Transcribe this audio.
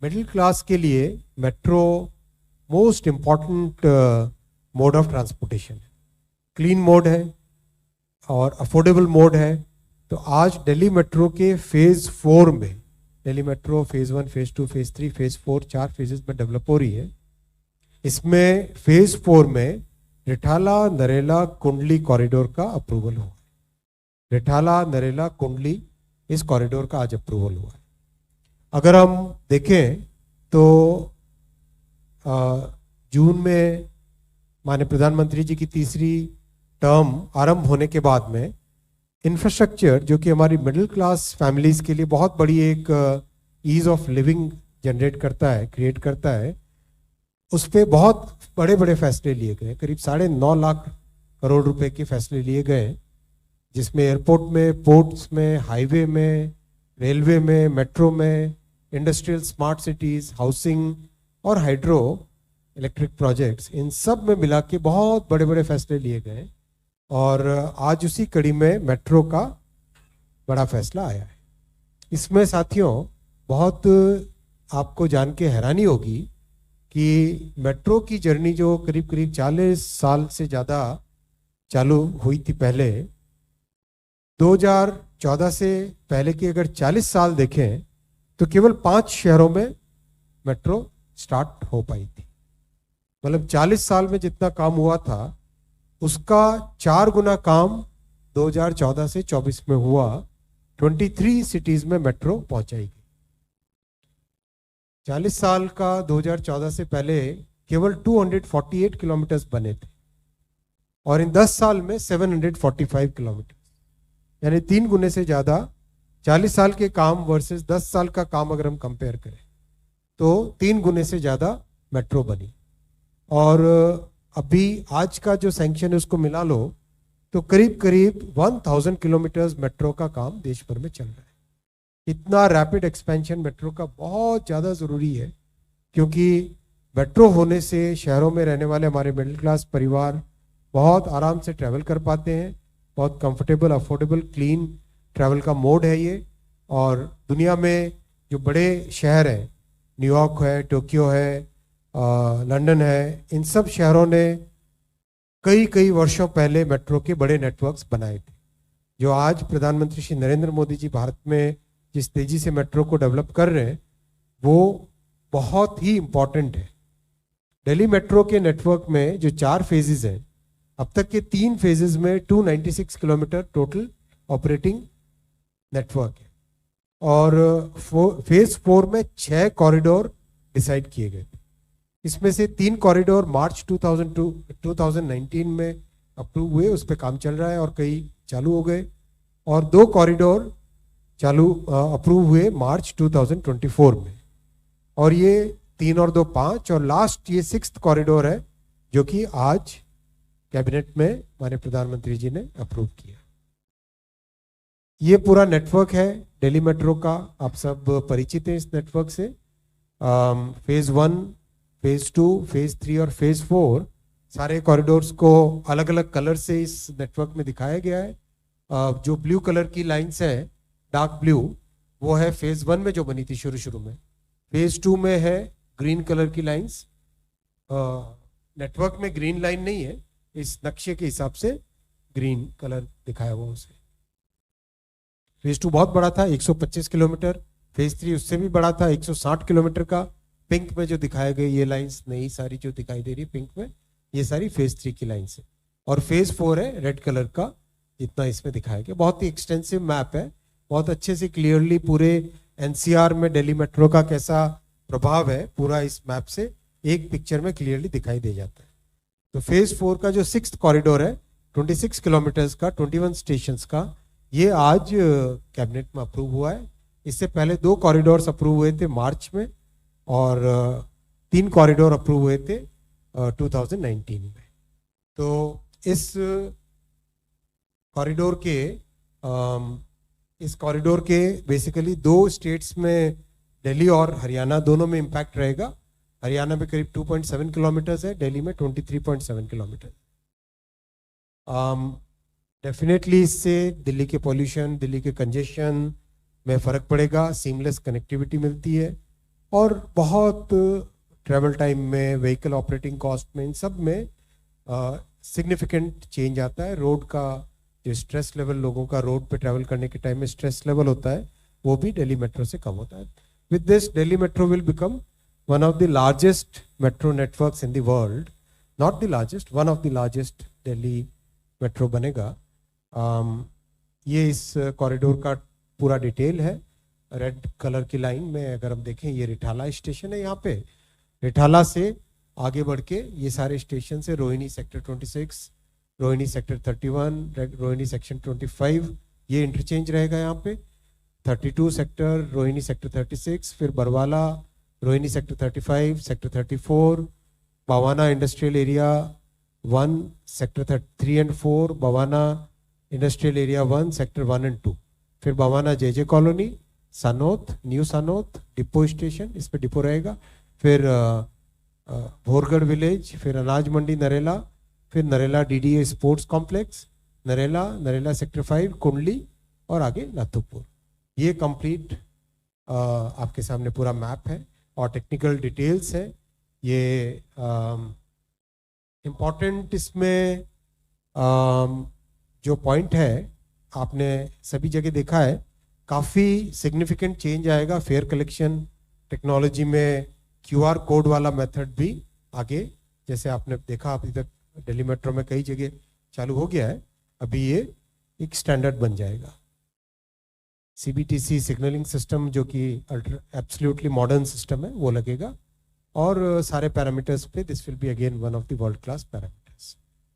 Middle class के लिए metro most important mode of transportation है, क्लीन मोड है और अफोर्डेबल मोड है। तो आज दिल्ली मेट्रो के फेज़ 4 में, Delhi metro phase 1, phase 2, phase 3, phase 4 4 phases में डेवलप हो रही है। इसमें फेज़ 4 में रिठाला नरेला कुंडली कॉरिडोर का अप्रूवल हुआ है। रिठाला नरेला कुंडली इस कॉरिडोर का आज अप्रूवल हुआ है। अगर हम देखें तो जून में माननीय प्रधानमंत्री जी की तीसरी टर्म आरंभ होने के बाद में इंफ्रास्ट्रक्चर, जो कि हमारी मिडिल क्लास फैमिलीज़ के लिए बहुत बड़ी एक ईज़ ऑफ लिविंग जनरेट करता है, क्रिएट करता है, उस पर बहुत बड़े बड़े फैसले लिए गए। करीब 9.5 लाख करोड़ रुपए के फैसले लिए गए, जिसमें एयरपोर्ट में, पोर्ट्स में, हाईवे में, रेलवे में, मेट्रो में, इंडस्ट्रियल स्मार्ट सिटीज़, हाउसिंग और हाइड्रो इलेक्ट्रिक प्रोजेक्ट्स, इन सब में मिला के बहुत बड़े बड़े फैसले लिए गए। और आज उसी कड़ी में मेट्रो का बड़ा फैसला आया है। इसमें साथियों बहुत आपको जान के हैरानी होगी कि मेट्रो की जर्नी जो करीब करीब 40 साल से ज़्यादा चालू हुई थी पहले, 2014 से पहले की अगर 40 साल देखें तो केवल 5 शहरों में मेट्रो स्टार्ट हो पाई थी। मतलब 40 साल में जितना काम हुआ था उसका 4 गुना काम 2014 से 24 में हुआ। 23 सिटीज में मेट्रो पहुंचाई गई। 40 साल का 2014 से पहले केवल 248 किलोमीटर्स बने थे और इन 10 साल में 745 किलोमीटर, यानी 3 गुने से ज़्यादा। 40 साल के काम वर्सेस 10 साल का काम अगर हम कंपेयर करें तो 3 गुने से ज़्यादा मेट्रो बनी। और अभी आज का जो सैंक्शन है उसको मिला लो तो करीब करीब 1000 किलोमीटर्स मेट्रो का काम देश भर में चल रहा है। इतना रैपिड एक्सपेंशन मेट्रो का बहुत ज़्यादा ज़रूरी है, क्योंकि मेट्रो होने से शहरों में रहने वाले हमारे मिडिल क्लास परिवार बहुत आराम से ट्रैवल कर पाते हैं। बहुत कंफर्टेबल, अफोर्डेबल, क्लीन ट्रैवल का मोड है ये। और दुनिया में जो बड़े शहर हैं, न्यूयॉर्क है, टोक्यो है, लंदन है, इन सब शहरों ने कई वर्षों पहले मेट्रो के बड़े नेटवर्क्स बनाए थे। जो आज प्रधानमंत्री श्री नरेंद्र मोदी जी भारत में जिस तेजी से मेट्रो को डेवलप कर रहे हैं वो बहुत ही इम्पॉर्टेंट है। दिल्ली मेट्रो के नेटवर्क में जो 4 फेजेस हैं, अब तक के 3 फेजेस में 296 किलोमीटर टोटल ऑपरेटिंग नेटवर्क है। और फेज 4 में 6 कॉरिडोर डिसाइड किए गए थे। इसमें से 3 कॉरिडोर मार्च 2019 में अप्रूव हुए, उस पर काम चल रहा है और कई चालू हो गए। और 2 कॉरिडोर अप्रूव हुए मार्च 2024 में। और ये 3 और 2 5 और लास्ट ये 6th कॉरिडोर है जो कि आज कैबिनेट में हमारे प्रधानमंत्री जी ने अप्रूव किया। ये पूरा नेटवर्क है दिल्ली मेट्रो का। आप सब परिचित हैं इस नेटवर्क से। फेज़ 1, फेज़ 2, फेज़ 3 और फेज़ 4 सारे कॉरिडोर्स को अलग अलग कलर से इस नेटवर्क में दिखाया गया है। जो ब्लू कलर की लाइंस है, डार्क ब्लू, वो है फेज़ 1 में जो बनी थी शुरू में। फेज़ 2 में है ग्रीन कलर की लाइंस। नेटवर्क में ग्रीन लाइन नहीं है, इस नक्शे के हिसाब से ग्रीन कलर दिखाया हुआ उसे। फेज़ 2 बहुत बड़ा था, 125 किलोमीटर। फेज़ 3 उससे भी बड़ा था, 160 किलोमीटर का। पिंक में जो दिखाए गए ये लाइंस, नई सारी जो दिखाई दे रही है पिंक में, ये सारी फेज़ 3 की लाइंस है। और फेज़ 4 है रेड कलर का, जितना इसमें दिखाया गया। बहुत ही एक्सटेंसिव मैप है, बहुत अच्छे से क्लियरली पूरे एनसीआर में दिल्ली मेट्रो का कैसा प्रभाव है पूरा इस मैप से एक पिक्चर में क्लियरली दिखाई दे जाता है। तो फेज़ 4 का जो 6th कॉरिडोर है 26 किलोमीटर्स का, 21 स्टेशंस का, ये आज कैबिनेट में अप्रूव हुआ है। इससे पहले 2 कॉरिडोर्स अप्रूव हुए थे मार्च में और 3 कॉरिडोर अप्रूव हुए थे 2019 में। तो इस कॉरिडोर के बेसिकली 2 स्टेट्स में, दिल्ली और हरियाणा, दोनों में इम्पैक्ट रहेगा। हरियाणा में करीब 2.7 किलोमीटर्स है, दिल्ली में 23.7 किलोमीटर। डेफिनेटली इससे दिल्ली के पॉल्यूशन, दिल्ली के कंजेशन में फ़र्क पड़ेगा। सीमलेस कनेक्टिविटी मिलती है और बहुत ट्रैवल टाइम में, व्हीकल ऑपरेटिंग कॉस्ट में, इन सब में सिग्निफिकेंट चेंज आता है। रोड का जो स्ट्रेस लेवल, लोगों का रोड पे ट्रैवल करने के टाइम में स्ट्रेस लेवल होता है, वो भी दिल्ली मेट्रो से कम होता है। With this Delhi metro will become one of the largest metro networks in the world, not the largest, one of the largest Delhi metro बनेगा। ये इस कॉरिडोर का पूरा डिटेल है। रेड कलर की लाइन में अगर हम देखें, ये रिठाला स्टेशन है। यहाँ पे रिठाला से आगे बढ़ के ये सारे स्टेशन है, Rohini sector 26, Rohini sector 31, Rohini section 25, ये इंटरचेंज रहेगा यहाँ पे। 32 सेक्टर, रोहिणी सेक्टर 36, फिर Barwala, Rohini sector 35, sector 34, Bawana industrial area 1, sector 3 and 4, Bawana industrial area 1, sector 1 and 2, फिर Bawana JJ colony, Sanoth, new Sanoth, depot station, इस पे डिपो रहेगा, फिर भोरगढ़ विलेज, फिर अनाज मंडी नरेला, फिर Narela DDA sports complex, Narela, Narela sector 5, कुंडली और आगे नाथुपुर। ये कंप्लीट आपके सामने पूरा मैप है और टेक्निकल डिटेल्स है। ये इम्पॉर्टेंट इसमें जो पॉइंट है, आपने सभी जगह देखा है, काफ़ी सिग्निफिकेंट चेंज आएगा फेयर कलेक्शन टेक्नोलॉजी में। QR कोड वाला मेथड भी आगे, जैसे आपने देखा अभी तक दिल्ली मेट्रो में कई जगह चालू हो गया है, अभी ये एक स्टैंडर्ड बन जाएगा। CBTC सिग्नलिंग सिस्टम, जो कि एब्सोल्युटली मॉडर्न सिस्टम है, वो लगेगा और सारे पैरामीटर्स पे this will be again one of the world class parameter.